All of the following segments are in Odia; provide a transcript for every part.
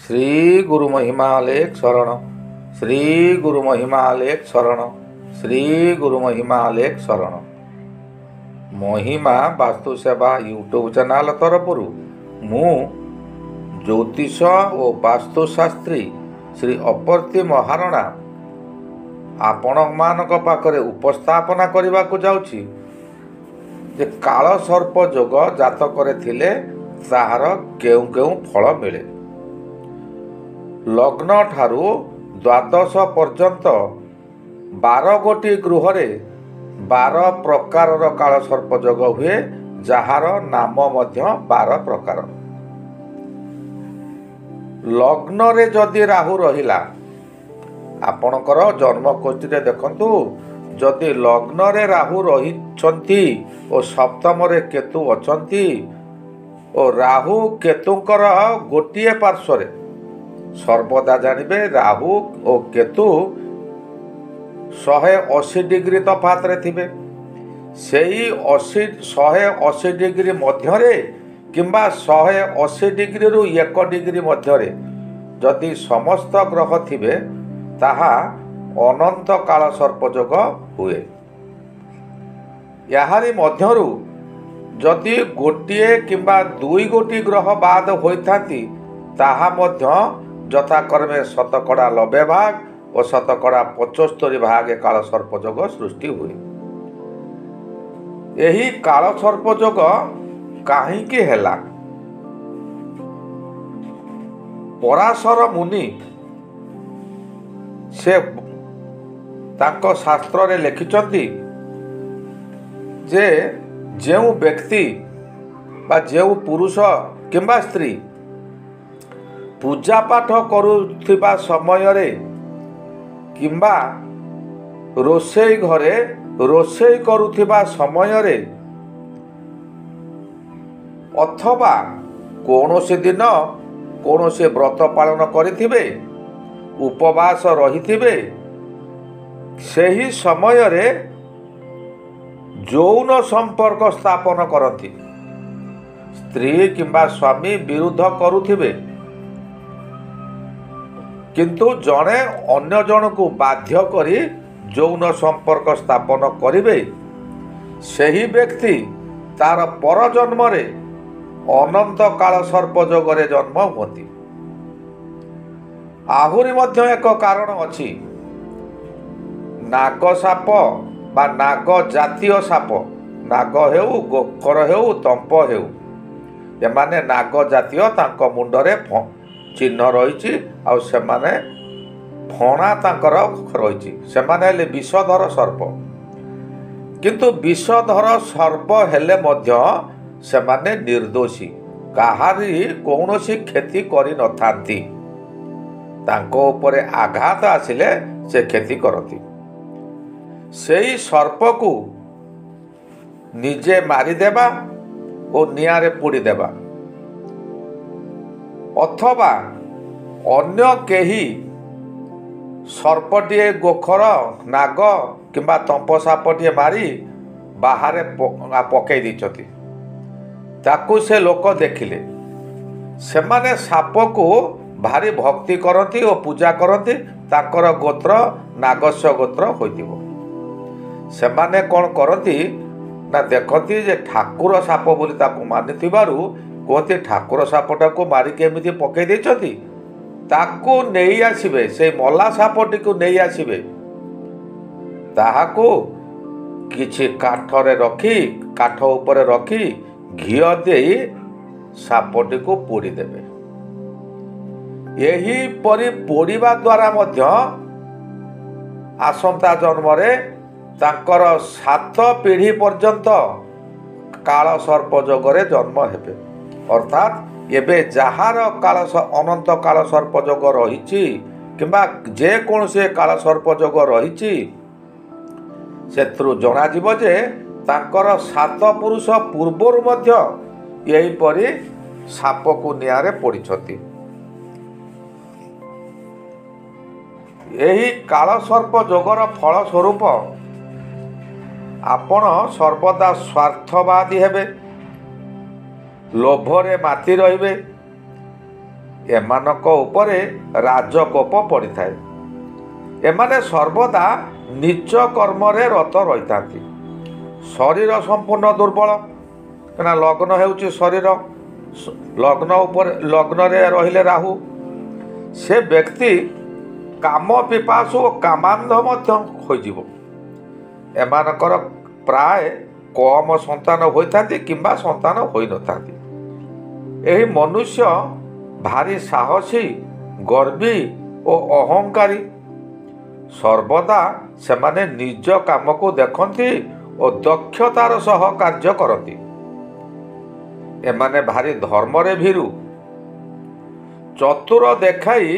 श्री गुरु महिमालेख शरण, श्री गुरु महिमालेख शरण, श्री गुरु महिमालेख शरण। महिमा वास्तु सेवा यूट्यूब चैनल तरफ मु ज्योतिष और वास्तुशास्त्री श्री अपर्ति महारणा आपण मानक पाखरे उपस्थापना करने को जाउछि जे काल सर्प जोग जातक थिले ताहार केउ केउ फल मिले। लग्न ठारू द्वादश पर्यंत 12 गोटी गृहरे 12 प्रकार काल सर्प जोग हुए, जार नाम मध्य 12 प्रकार। लग्न रे जदि राहु रहिला आपणकर जन्मकोष्ठी रे देखंतु, जदि लग्न रे राहु रहिछंती और सप्तम रे केतु अछंती और राहु केतुंकर गोटिए पार्श्व सर्वदा जानबे राहु और केतु 180 डिग्री तफात रे थिबे। सेही 180 डिग्री मध्यरे किंबा 180 डिग्री रु 1 डिग्री मध्यरे जदि समस्त ग्रह थिबे ताहा अनंत काल सर्प जोग हुए। याहारी मध्यरु जदि गोटिए किंबा 2 गोटी ग्रह बाद होइथांती ताहा मध्य यथाक्रमे शतकड़ा 90 भाग और शतकड़ा 75 भाग काल सर्प जोग सृष्टि हुए। यही काल सर्प जोग काहींकि हेला? पराशर मुनि से तांको शास्त्र रे लिखिचंती जे जेउ व्यक्ति बा जेउ पुरुष किंबा स्त्री पूजा पाठ करुथिबा समय रे किंबा रोषेई घरे रोषेई करुथिबा समय रे अथवा कौनसी दिन कौनसी व्रत पालन करिथिबे उपवास रहिथिबे, सेही समय रे यौन संपर्क स्थापन करती स्त्री किंबा स्वामी विरुद्ध करुथिबे, किंतु जड़े अन्य जन को बाध्य करी यौन संपर्क स्थापन करिवे, सेही व्यक्ति तार पर जन्म रे अनंत काल सर्प जोगरे जन्म हुअती। आहुरी मध्य एक कारण अछि, नाग साप बा नाग जातीय साप, नाग हेउ गोखर हेउ तंप हेउ, एमाने नाग जातीय तांको मुंडरे चिन्ह रही आ सेमाने फणा तांकर रही, सेमाने हेले विषधर सर्प। किंतु विषधर सर्प हेले मध्य सेमाने निर्दोषी, काहारी कौनसी क्षति करि नथांती, तांको उपरे आघात आसिले से क्षति करती। सेही सर्प को निजे मारिदेबा और निआरे पोड़ी देबा अथवा अन्य केही सर्पटिए गोखर नाग किंबा तंप सापटिए मारी बाहर पकई देछती, ताकू से लोक देखिले सेमाने साप को भारी भक्ति करती और पूजा करती, ताकर गोत्र नागस्य गोत्र होइतिबो। सेमाने कौन करती ना देखती जे ठाकुर साप बोली ताकू मानिथिबारु कहते ठाकुर सापटा को मारिक एमती पकई देछती, ताकू नहीं आसिबे, से मला सापटी को नहीं आसिबे, ताहाको किछि काठरे रखी काठ उपरे रखी घिओ देई सापटी को पोड़ी देबे। यही परि पोड़िबा द्वारा मध्य आसंता जन्मरे तांकर 7 पीढ़ी पर्यंत काल सर्प जोगरे जन्म हेबे। अर्थात एबे जहार काल अनंत काल सर्प जोग रही किंबा जे कौन से काल सर्प जोग रही सेत्रु जना जीव जे तांकर 7 पुरुष पूर्वर मध्य यही परि साप को निआरे पड़िछती। यही काल सर्प जोगर फल स्वरूप आपण सर्वदा स्वार्थवादी हेबे, लोभरे माती रहिबे, ଏମାନଙ୍କ ଉପରେ ରାଜକୋପ ପଡ଼ିଥାଏ। ଏମାନେ ସର୍ବଦା ନିଜ କର୍ମରେ ରତ ରହିଥାନ୍ତି। ଶରୀର ସମ୍ପୂର୍ଣ୍ଣ ଦୁର୍ବଳ, କାହିଁକିନା ଲଗ୍ନ ହେଉଛି ଶରୀର। ଲଗ୍ନରେ ରହିଲେ ରାହୁ, ସେ ବ୍ୟକ୍ତି କାମ ପିପାସୁ ଓ କାମାନ୍ଧ ମଧ୍ୟ ହୋଇଯିବ। ଏମାନଙ୍କର ପ୍ରାୟ କମ ସନ୍ତାନ ହୋଇଥାନ୍ତି କିମ୍ବା ସନ୍ତାନ ହୋଇନଥାନ୍ତି। ଏହି ମନୁଷ୍ୟ ଭାରି ସାହସୀ, ଗର୍ବୀ ଓ ଅହଙ୍କାରୀ। ସର୍ବଦା ସେମାନେ ନିଜ କାମକୁ ଦେଖନ୍ତି ଓ ଦକ୍ଷତାର ସହ କାର୍ଯ୍ୟ କରନ୍ତି। ଏମାନେ ଭାରି ଧର୍ମରେ ଭୀରୁ, ଚତୁର ଦେଖାଇ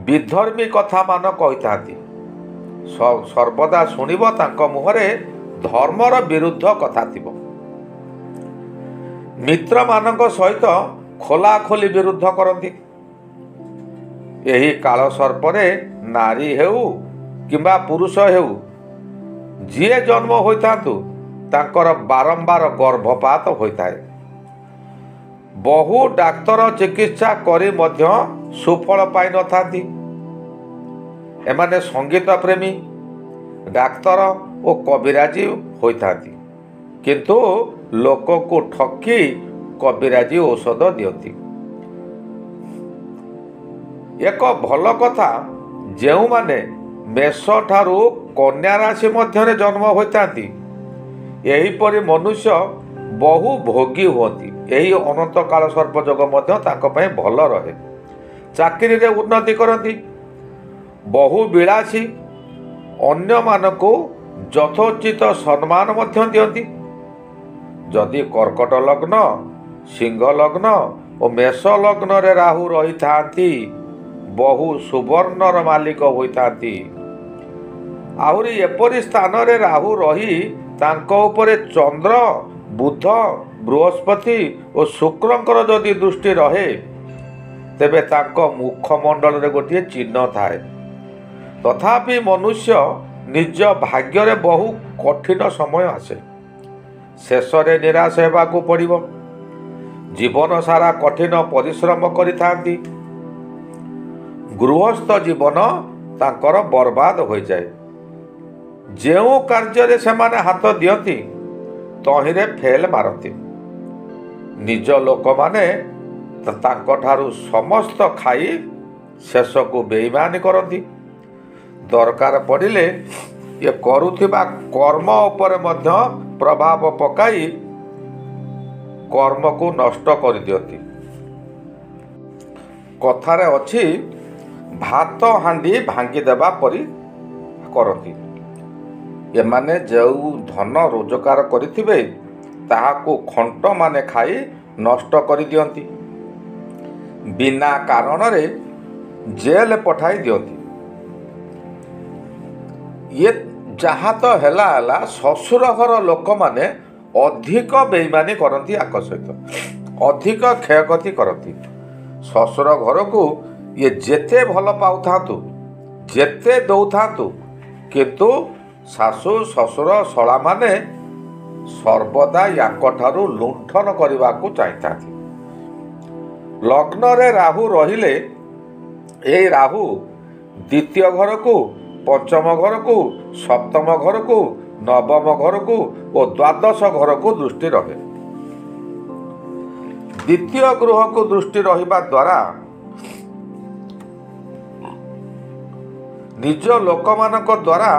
ବିଧର୍ମୀ କଥାମାନ କହିଥାନ୍ତି। ସର୍ବଦା ଶୁଣିବ ତାଙ୍କ ମୁହଁରେ ଧର୍ମର ବିରୁଦ୍ଧ କଥା ଥିବ। ମିତ୍ରମାନଙ୍କ ସହିତ ଖୋଲାଖୋଲି ବିରୁଦ୍ଧ କରନ୍ତି। ଏହି କାଳ ସର୍ପରେ ନାରୀ ହେଉ କିମ୍ବା ପୁରୁଷ ହେଉ, ଯିଏ ଜନ୍ମ ହୋଇଥାନ୍ତୁ ତାଙ୍କର ବାରମ୍ବାର ଗର୍ଭପାତ ହୋଇଥାଏ। ବହୁ ଡାକ୍ତର ଚିକିତ୍ସା କରି ମଧ୍ୟ ସୁଫଳ ପାଇନଥାନ୍ତି। ଏମାନେ ସଙ୍ଗୀତ ପ୍ରେମୀ, ଡାକ୍ତର ଓ କବିରାଜି ହୋଇଥାନ୍ତି, କିନ୍ତୁ ଲୋକଙ୍କୁ ଠକି କବିରାଜି ଔଷଧ ଦିଅନ୍ତି। ଏକ ଭଲ କଥା, ଯେଉଁମାନେ ମେଷ ଠାରୁ କନ୍ୟା ରାଶି ମଧ୍ୟରେ ଜନ୍ମ ହୋଇଥାନ୍ତି, ଏହିପରି ମନୁଷ୍ୟ ବହୁ ଭୋଗୀ ହୁଅନ୍ତି। ଏହି ଅନନ୍ତ କାଳ ସର୍ପ ଯୋଗ ମଧ୍ୟ ତାଙ୍କ ପାଇଁ ଭଲ ରହେ। ଚାକିରିରେ ଉନ୍ନତି କରନ୍ତି, ବହୁ ବିଳାସୀ, ଅନ୍ୟମାନଙ୍କୁ ଯଥୋଚିତ ସମ୍ମାନ ମଧ୍ୟ ଦିଅନ୍ତି। ଯଦି କର୍କଟ ଲଗ୍ନ, ସିଂହ ଲଗ୍ନ ଓ ମେଷ ଲଗ୍ନରେ ରାହୁ ରହିଥାନ୍ତି, ବହୁ ସୁବର୍ଣ୍ଣର ମାଲିକ ହୋଇଥାନ୍ତି। ଆହୁରି ଏପରି ସ୍ଥାନରେ ରାହୁ ରହି ତାଙ୍କ ଉପରେ ଚନ୍ଦ୍ର, ବୁଧ, ବୃହସ୍ପତି ଓ ଶୁକ୍ରଙ୍କର ଯଦି ଦୃଷ୍ଟି ରହେ, ତେବେ ତାଙ୍କ ମୁଖମଣ୍ଡଳରେ ଗୋଟିଏ ଚିହ୍ନ ଥାଏ। ତଥାପି ମନୁଷ୍ୟ ନିଜ ଭାଗ୍ୟରେ ବହୁ କଠିନ ସମୟ ଆସେ। ଶେଷରେ ନିରାଶ ହେବାକୁ ପଡ଼ିବ। ଜୀବନ ସାରା କଠିନ ପରିଶ୍ରମ କରିଥାନ୍ତି। ଗୃହସ୍ଥ ଜୀବନ ତାଙ୍କର ବର୍ବାଦ ହୋଇଯାଏ। ଯେଉଁ କାର୍ଯ୍ୟରେ ସେମାନେ ହାତ ଦିଅନ୍ତି, ତହିଁରେ ଫେଲ୍ ମାରନ୍ତି। ନିଜ ଲୋକମାନେ ତାଙ୍କଠାରୁ ସମସ୍ତ ଖାଇ ଶେଷକୁ ବେଇମାନି କରନ୍ତି। ଦରକାର ପଡ଼ିଲେ ଏ କରୁଥିବା କର୍ମ ଉପରେ ମଧ୍ୟ ପ୍ରଭାବ ପକାଇ କର୍ମକୁ ନଷ୍ଟ କରିଦିଅନ୍ତି। କଥାରେ ଅଛି, ଭାତ ହାଣ୍ଡି ଭାଙ୍ଗିଦେବା ପରି କରନ୍ତି। ଏମାନେ ଯେଉଁ ଧନ ରୋଜଗାର କରିଥିବେ, ତାହାକୁ ଖଣ୍ଟମାନେ ଖାଇ ନଷ୍ଟ କରିଦିଅନ୍ତି। ବିନା କାରଣରେ ଜେଲ ପଠାଇ ଦିଅନ୍ତି। ଇଏ ଯାହା ତ ହେଲା, ଶ୍ୱଶୁର ଘର ଲୋକମାନେ ଅଧିକ ବେଇମାନି କରନ୍ତି, ଆଙ୍କ ସହିତ ଅଧିକ କ୍ଷୟକ୍ଷତି କରନ୍ତି। ଶ୍ୱଶୁର ଘରକୁ ଇଏ ଯେତେ ଭଲ ପାଉଥାନ୍ତୁ, ଯେତେ ଦଉଥାନ୍ତୁ, କିନ୍ତୁ ଶାଶୁ, ଶ୍ୱଶୁର, ଶଳାମାନେ ସର୍ବଦା ୟାଙ୍କଠାରୁ ଲୁଣ୍ଠନ କରିବାକୁ ଚାହିଁଥାନ୍ତି। ଲଗ୍ନରେ ରାହୁ ରହିଲେ, ଏହି ରାହୁ ଦ୍ୱିତୀୟ ଘରକୁ, ପଞ୍ଚମ ଘରକୁ, ସପ୍ତମ ଘରକୁ, ନବମ ଘରକୁ ଓ ଦ୍ୱାଦଶ ଘରକୁ ଦୃଷ୍ଟି ରହେ। ଦ୍ୱିତୀୟ ଗୃହକୁ ଦୃଷ୍ଟି ରହିବା ଦ୍ୱାରା ନିଜ ଲୋକମାନଙ୍କ ଦ୍ୱାରା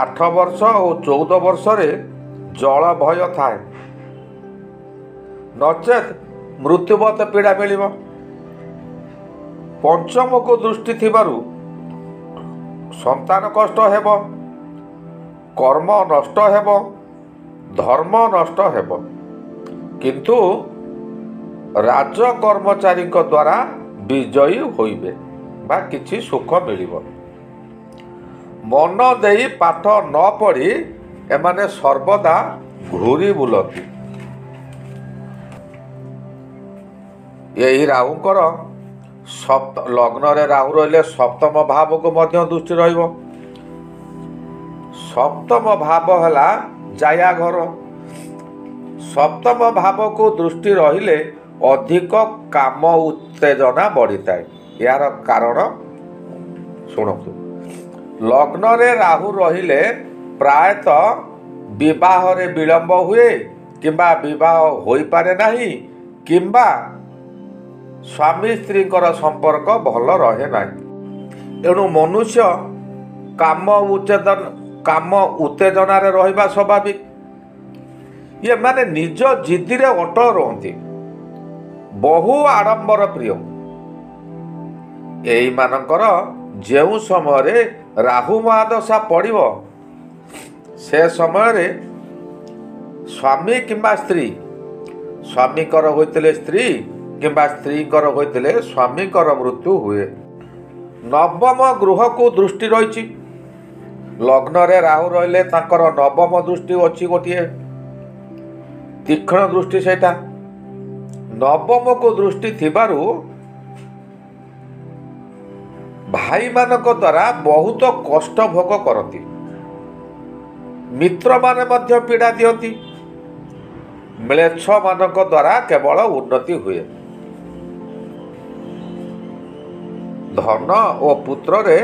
8 ବର୍ଷ ଓ 14 ବର୍ଷରେ ଜଳ ଭୟ ଥାଏ, ନଚେତ୍ ମୃତ୍ୟୁବତ ପୀଡ଼ା ମିଳିବ। ପଞ୍ଚମକୁ ଦୃଷ୍ଟି ଥିବାରୁ ସନ୍ତାନ କଷ୍ଟ ହେବ, କର୍ମ ନଷ୍ଟ ହେବ, ଧର୍ମ ନଷ୍ଟ ହେବ, କିନ୍ତୁ ରାଜକର୍ମଚାରୀଙ୍କ ଦ୍ୱାରା ବିଜୟୀ ହୋଇବେ ବା କିଛି ସୁଖ ମିଳିବ। ମନ ଦେଇ ପାଠ ନ ପଢ଼ି ଏମାନେ ସର୍ବଦା ଘୁରି ବୁଲନ୍ତି। ଏହି ରାହୁଙ୍କର ଲଗ୍ନରେ ରାହୁ ରହିଲେ ସପ୍ତମ ଭାବକୁ ମଧ୍ୟ ଦୃଷ୍ଟି ରହିବ। ସପ୍ତମ ଭାବ ହେଲା ଜାୟା ଘର। ସପ୍ତମ ଭାବକୁ ଦୃଷ୍ଟି ରହିଲେ ଅଧିକ କାମ ଉତ୍ତେଜନା ବଢ଼ିଥାଏ। ଏହାର କାରଣ ଶୁଣନ୍ତୁ। ଲଗ୍ନରେ ରାହୁ ରହିଲେ ପ୍ରାୟତଃ ବିବାହରେ ବିଳମ୍ବ ହୁଏ କିମ୍ବା ବିବାହ ହୋଇପାରେ ନାହିଁ କିମ୍ବା ସ୍ୱାମୀ ସ୍ତ୍ରୀଙ୍କର ସମ୍ପର୍କ ଭଲ ରହେ ନାହିଁ। ଏଣୁ ମନୁଷ୍ୟ କାମ ଉତ୍ତେଜନାରେ ରହିବା ସ୍ୱାଭାବିକ। ଏମାନେ ନିଜ ଜିଦିରେ ଅଟଳ ରୁହନ୍ତି, ବହୁ ଆଡ଼ମ୍ବର ପ୍ରିୟ। ଏଇମାନଙ୍କର ଯେଉଁ ସମୟରେ ରାହୁ ମହାଦଶା ପଡ଼ିବ ସେ ସମୟରେ ସ୍ୱାମୀ କିମ୍ବା ସ୍ତ୍ରୀ, ସ୍ୱାମୀଙ୍କର ହୋଇଥିଲେ ସ୍ତ୍ରୀ କିମ୍ବା ସ୍ତ୍ରୀଙ୍କର ହୋଇଥିଲେ ସ୍ୱାମୀଙ୍କର ମୃତ୍ୟୁ ହୁଏ। ନବମ ଗୃହକୁ ଦୃଷ୍ଟି ରହିଛି। ଲଗ୍ନରେ ରାହୁ ରହିଲେ ତାଙ୍କର ନବମ ଦୃଷ୍ଟି ଅଛି, ଗୋଟିଏ ତୀକ୍ଷ୍ଣ ଦୃଷ୍ଟି। ସେଇଟା ନବମକୁ ଦୃଷ୍ଟି ଥିବାରୁ ଭାଇମାନଙ୍କ ଦ୍ୱାରା ବହୁତ କଷ୍ଟ ଭୋଗ କରନ୍ତି। ମିତ୍ରମାନେ ମଧ୍ୟ ପୀଡ଼ା ଦିଅନ୍ତି। ମ୍ଲେଚ୍ଛମାନଙ୍କ ଦ୍ୱାରା କେବଳ ଉନ୍ନତି ହୁଏ। ଧନ ଓ ପୁତ୍ରରେ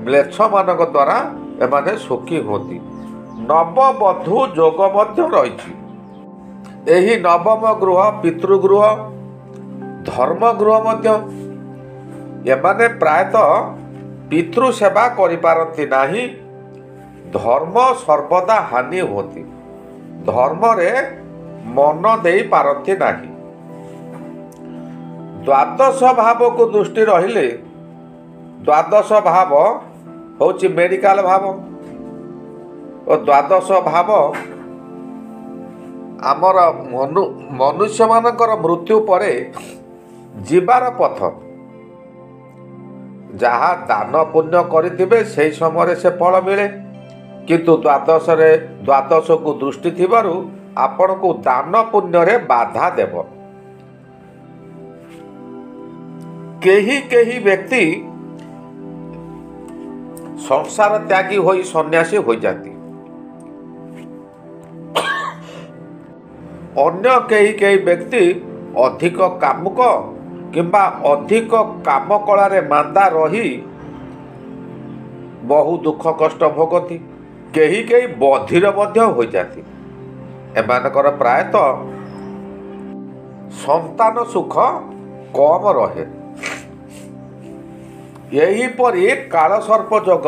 ମ୍ଲେଚ୍ଛମାନଙ୍କ ଦ୍ୱାରା ଏମାନେ ସୁଖୀ ହୁଅନ୍ତି। ନବବଧୂ ଯୋଗ ମଧ୍ୟ ରହିଛି। ଏହି ନବମ ଗୃହ ପିତୃଗୃହ, ଧର୍ମଗୃହ ମଧ୍ୟ। ଏମାନେ ପ୍ରାୟତଃ ପିତୃ ସେବା କରିପାରନ୍ତି ନାହିଁ। ଧର୍ମ ସର୍ବଦା ହାନି ହୁଅନ୍ତି। ଧର୍ମରେ ମନ ଦେଇପାରନ୍ତି ନାହିଁ। ଦ୍ୱାଦଶ ଭାବକୁ ଦୃଷ୍ଟି ରହିଲେ, ଦ୍ୱାଦଶ ଭାବ ହେଉଛି ମେଡ଼ିକାଲ ଭାବ ଓ ଦ୍ୱାଦଶ ଭାବ ଆମର ମନୁଷ୍ୟମାନଙ୍କର ମୃତ୍ୟୁ ପରେ ଯିବାର ପଥ। ଯାହା ଦାନ ପୁଣ୍ୟ କରିଥିବେ ସେହି ସମୟରେ ସେ ଫଳ ମିଳେ, କିନ୍ତୁ ଦ୍ୱାଦଶକୁ ଦୃଷ୍ଟି ଥିବାରୁ ଆପଣଙ୍କୁ ଦାନ ପୁଣ୍ୟରେ ବାଧା ଦେବ। କେହି କେହି ବ୍ୟକ୍ତି ସଂସାର ତ୍ୟାଗୀ ହୋଇ ସନ୍ନ୍ୟାସୀ ହୋଇଯାନ୍ତି। ଅନ୍ୟ କେହି କେହି ବ୍ୟକ୍ତି ଅଧିକ କାମୁକ କିମ୍ବା ଅଧିକ କାମ କଳାରେ ମାନ୍ଦା ରହି ବହୁ ଦୁଃଖ କଷ୍ଟ ଭୋଗନ୍ତି। କେହି କେହି ବଧିର ମଧ୍ୟ ହୋଇଯାନ୍ତି। ଏମାନଙ୍କର ପ୍ରାୟତଃ ସନ୍ତାନ ସୁଖ କମ ରହେ। ଏହିପରି କାଳସର୍ପ ଯୋଗ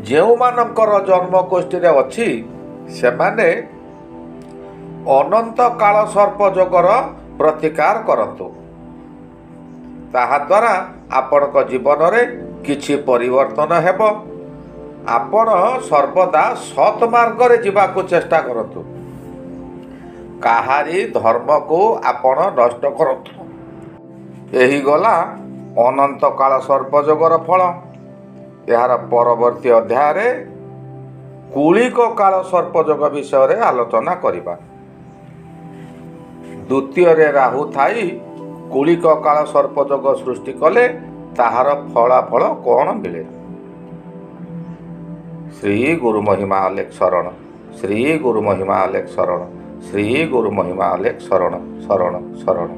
ଯେଉଁମାନଙ୍କର ଜନ୍ମଗୋଷ୍ଠୀରେ ଅଛି ସେମାନେ ଅନନ୍ତ କାଳସର୍ପ ଯୋଗର ପ୍ରତିକାର କରନ୍ତୁ। ତାହାଦ୍ୱାରା ଆପଣଙ୍କ ଜୀବନରେ କିଛି ପରିବର୍ତ୍ତନ ହେବ। ଆପଣ ସର୍ବଦା ସତ୍ ମାର୍ଗରେ ଯିବାକୁ ଚେଷ୍ଟା କରନ୍ତୁ। କାହାରି ଧର୍ମକୁ ଆପଣ ନଷ୍ଟ କରନ୍ତୁ। ଏହି ଗଲା ଅନନ୍ତ କାଳ ସର୍ପଯୋଗର ଫଳ। ଏହାର ପରବର୍ତ୍ତୀ ଅଧ୍ୟାୟରେ କୁଳିକ କାଳ ସର୍ପଯୋଗ ବିଷୟରେ ଆଲୋଚନା କରିବା। ଦ୍ୱିତୀୟରେ ରାହୁ ଥାଇ କୁଳିକ କାଳ ସର୍ପଯୋଗ ସୃଷ୍ଟି କଲେ ତାହାର ଫଳାଫଳ କ'ଣ ମିଳେ? ଶ୍ରୀ ଗୁରୁ ମହିମା ଅଲେଖ ଶରଣ। ଶ୍ରୀ ଗୁରୁ ମହିମା ଅଲେଖ ଶରଣ। ଶ୍ରୀ ଗୁରୁ ମହିମା ଅଲେଖ ଶରଣ ଶରଣ ଶରଣ।